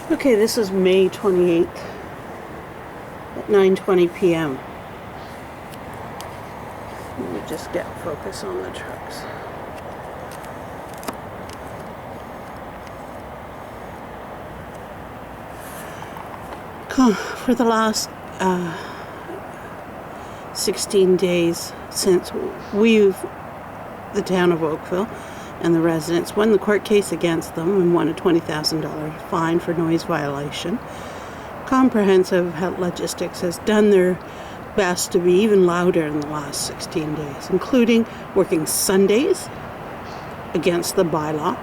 Okay, this is May 28th at 9:20 p.m. Let me just get focus on the trucks. For the last 16 days since the town of Oakville and the residents won the court case against them and won a $20,000 fine for noise violation, Comprehensive Logistics has done their best to be even louder in the last 16 days, including working Sundays against the bylaw,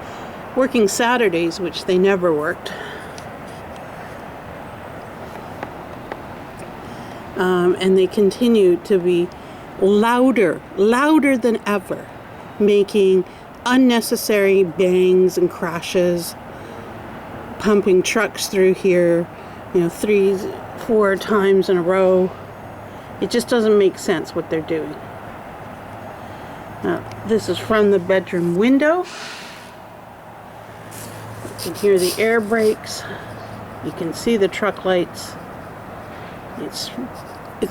working Saturdays, which they never worked, and they continue to be louder than ever, making unnecessary bangs and crashes, pumping trucks through here, 3-4 times in a row. It just doesn't make sense what they're doing. This is from the bedroom window. You can hear the air brakes. You can see the truck lights. It's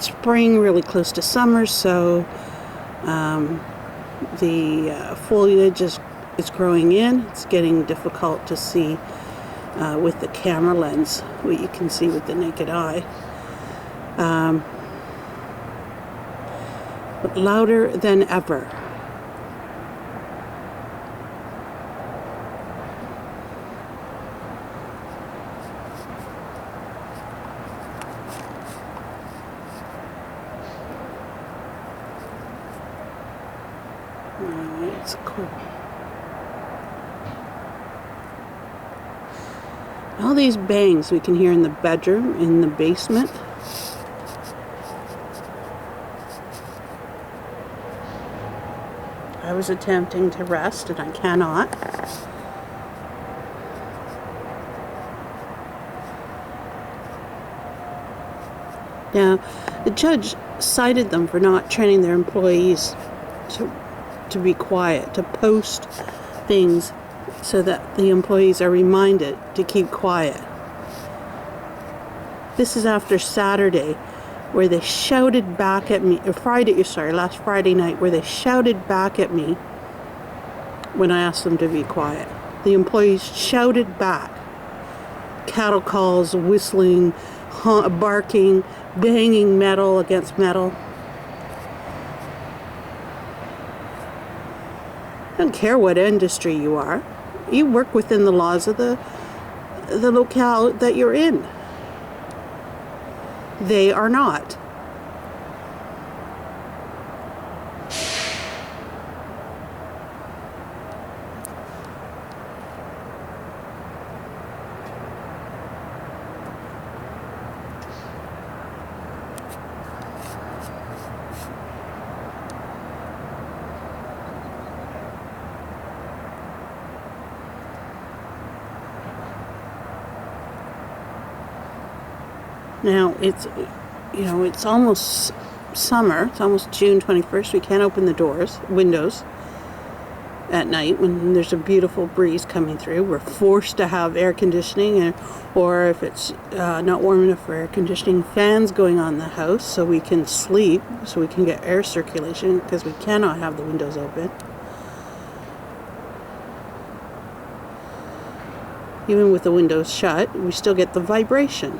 spring, really close to summer, so the foliage is growing in. It's getting difficult to see with the camera lens what you can see with the naked eye. But louder than ever. It's cool. All these bangs we can hear in the bedroom, in the basement. I was attempting to rest and I cannot. Now, the judge cited them for not training their employees to be quiet, to post things so that the employees are reminded to keep quiet. This is after Saturday, where they shouted back at me, last Friday night, where they shouted back at me when I asked them to be quiet. The employees shouted back. Cattle calls, whistling, barking, banging metal against metal. I don't care what industry you are. You work within the laws of the locale that you're in. They are not. Now, it's almost summer. It's almost June 21st. We can't open the windows at night when there's a beautiful breeze coming through. We're forced to have air conditioning, or if it's not warm enough for air conditioning, fans going on in the house so we can sleep, so we can get air circulation, because we cannot have the windows open. Even with the windows shut, we still get the vibration.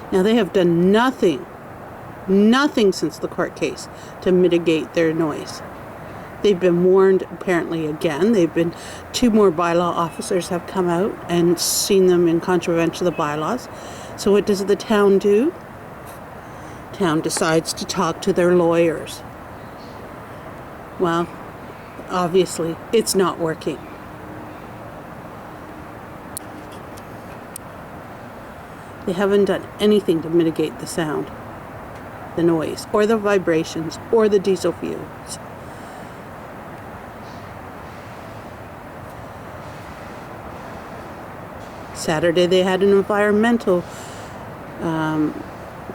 Now, they have done nothing since the court case to mitigate their noise. They've been warned, apparently, again. 2 more bylaw officers have come out and seen them in contravention of the bylaws. So what does the town do? Town decides to talk to their lawyers. Well, obviously, it's not working. They haven't done anything to mitigate the sound, the noise, or the vibrations, or the diesel fumes. Saturday they had an environmental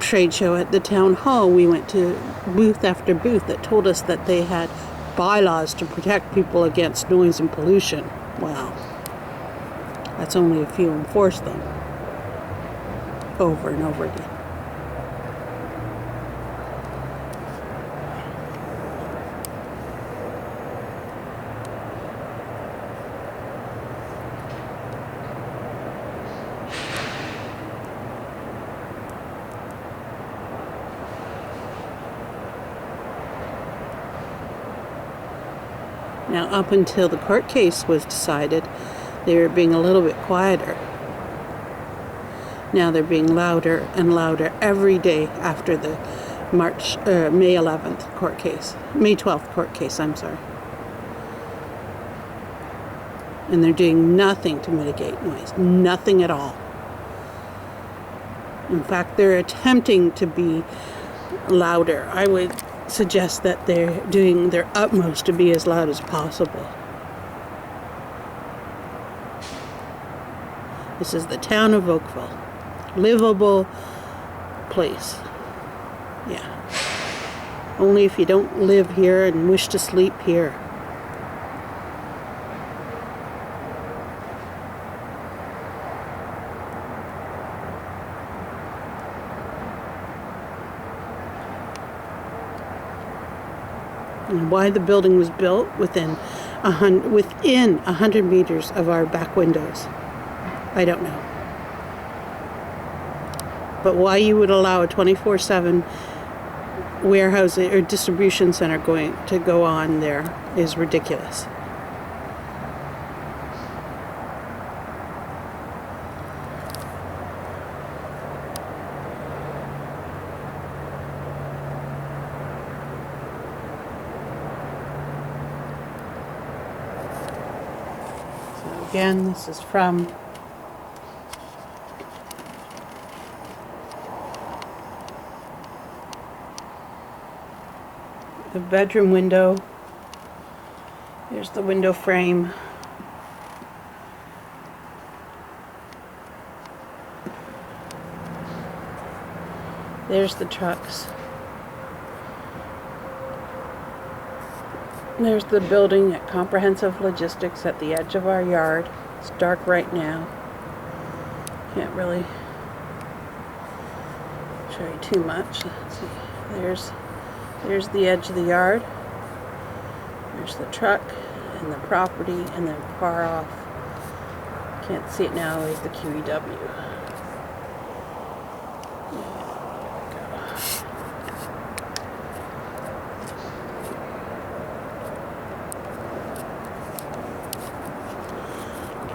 trade show at the town hall. We went to booth after booth that told us that they had bylaws to protect people against noise and pollution. Well, that's only if you enforce them over and over again. Now, up until the court case was decided, they were being a little bit quieter. Now they're being louder and louder every day after the May 11th court case. May 12th court case, I'm sorry. And they're doing nothing to mitigate noise. Nothing at all. In fact, they're attempting to be louder. I would suggest that they're doing their utmost to be as loud as possible. This is the town of Oakville. Livable place. Yeah. Only if you don't live here and wish to sleep here. And why the building was built within 100 meters of our back windows, I don't know. But why you would allow a 24/7 warehouse or distribution center to go on there is ridiculous. Again, this is from the bedroom window. There's the window frame. There's the trucks. There's the building at Comprehensive Logistics at the edge of our yard. It's dark right now. Can't really show you too much. Let's see. There's the edge of the yard. There's the truck and the property, and then far off, can't see it now, is the QEW.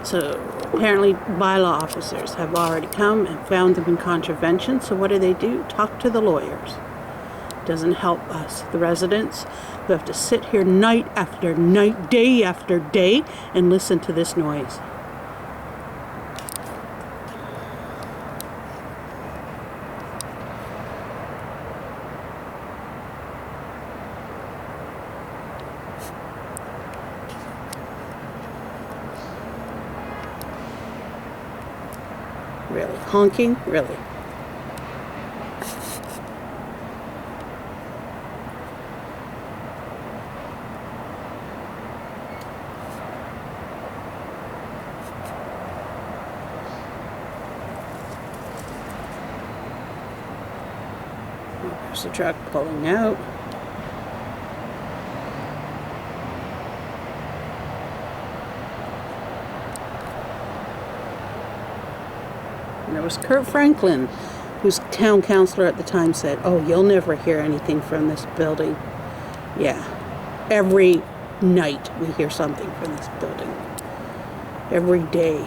So apparently bylaw officers have already come and found them in contravention. So what do? Talk to the lawyers. Doesn't help us, the residents, who have to sit here night after night, day after day, and listen to this noise. Really? Honking? Really? There's the truck pulling out. And there was Kurt Franklin, whose town councilor at the time said, "Oh, you'll never hear anything from this building." Yeah, every night we hear something from this building. Every day.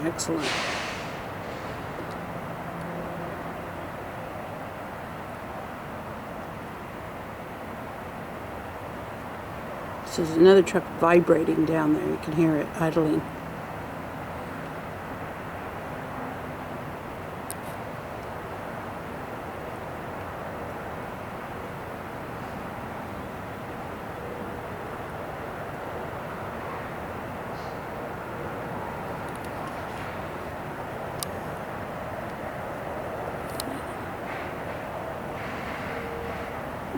Excellent. So there's another truck vibrating down there. You can hear it idling.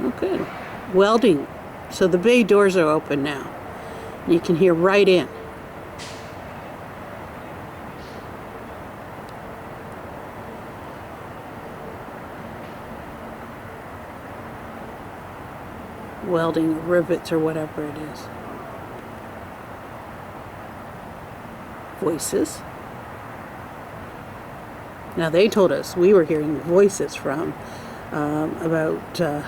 Oh, good. Welding. So the bay doors are open now. You can hear right in. Welding rivets or whatever it is. Voices. Now they told us we were hearing voices from about a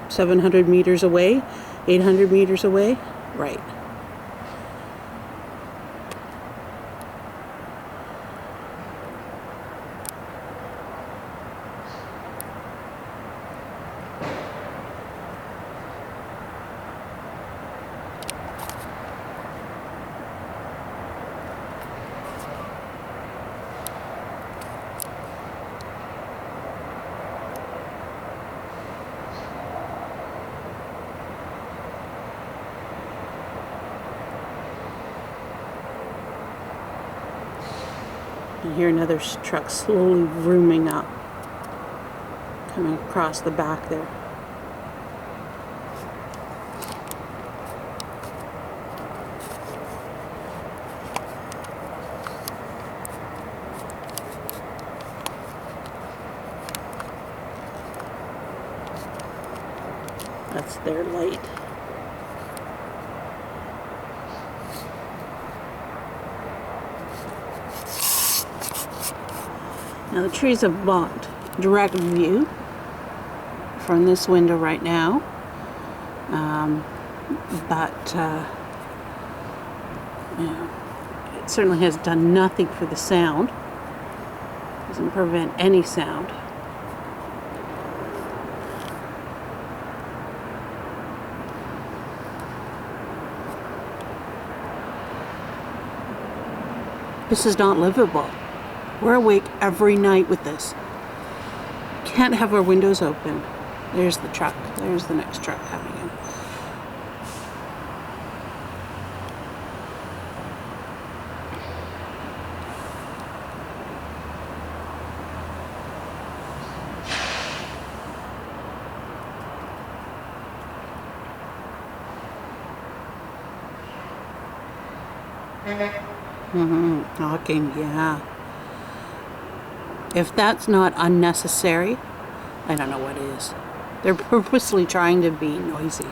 700 meters away, 800 meters away. Right. You hear another truck slowly vrooming up, coming across the back there. That's their light. Now the trees have blocked direct view from this window right now, but you know, it certainly has done nothing for the sound. Doesn't prevent any sound. This is not livable. We're awake every night with this. Can't have our windows open. There's the truck. There's the next truck coming in. Talking, yeah. If that's not unnecessary, I don't know what is. They're purposely trying to be noisy.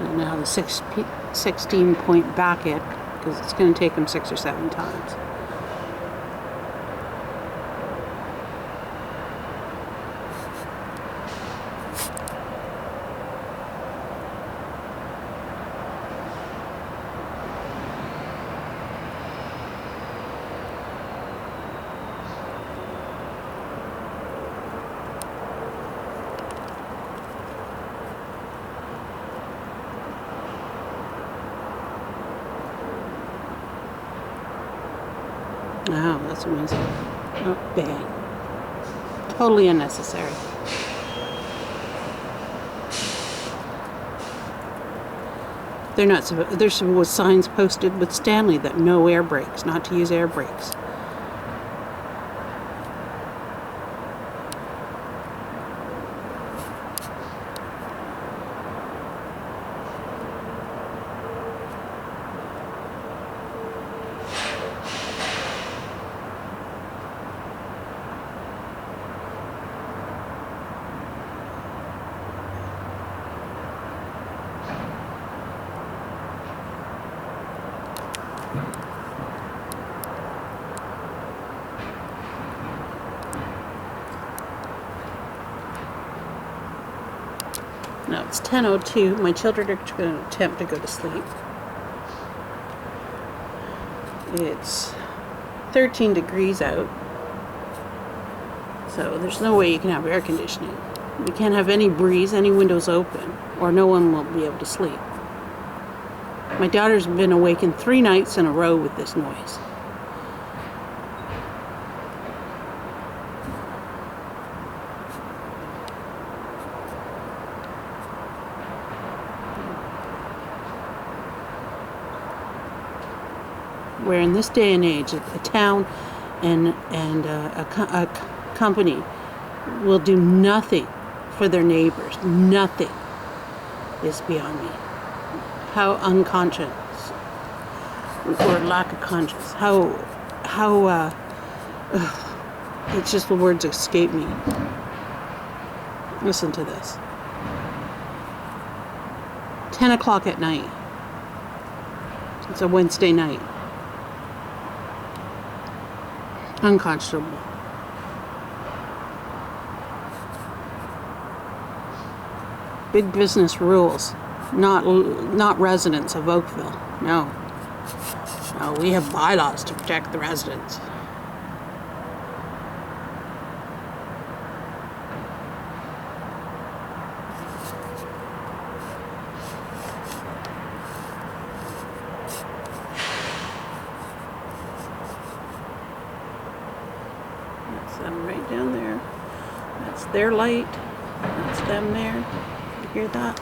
So now the 16-point back it, because it's going to take them 6 or 7 times. house music. Oh, bang. Totally unnecessary. There was signs posted with Stanley that no air brakes, not to use air brakes. Now it's 10:02. My children are going to attempt to go to sleep. It's 13 degrees out. So there's no way you can have air conditioning. You can't have any breeze, any windows open, or no one will be able to sleep. My daughter's been awakened 3 nights in a row with this noise. Where in this day and age, a town and a company will do nothing for their neighbors. Nothing is beyond me. How unconscious, or lack of conscience. It's just the words escape me. Listen to this. 10 o'clock at night. It's a Wednesday night. Unconscionable. Big business rules, not residents of Oakville. No, we have bylaws to protect the residents. That's them right down there. That's their light. That's them there. You hear that?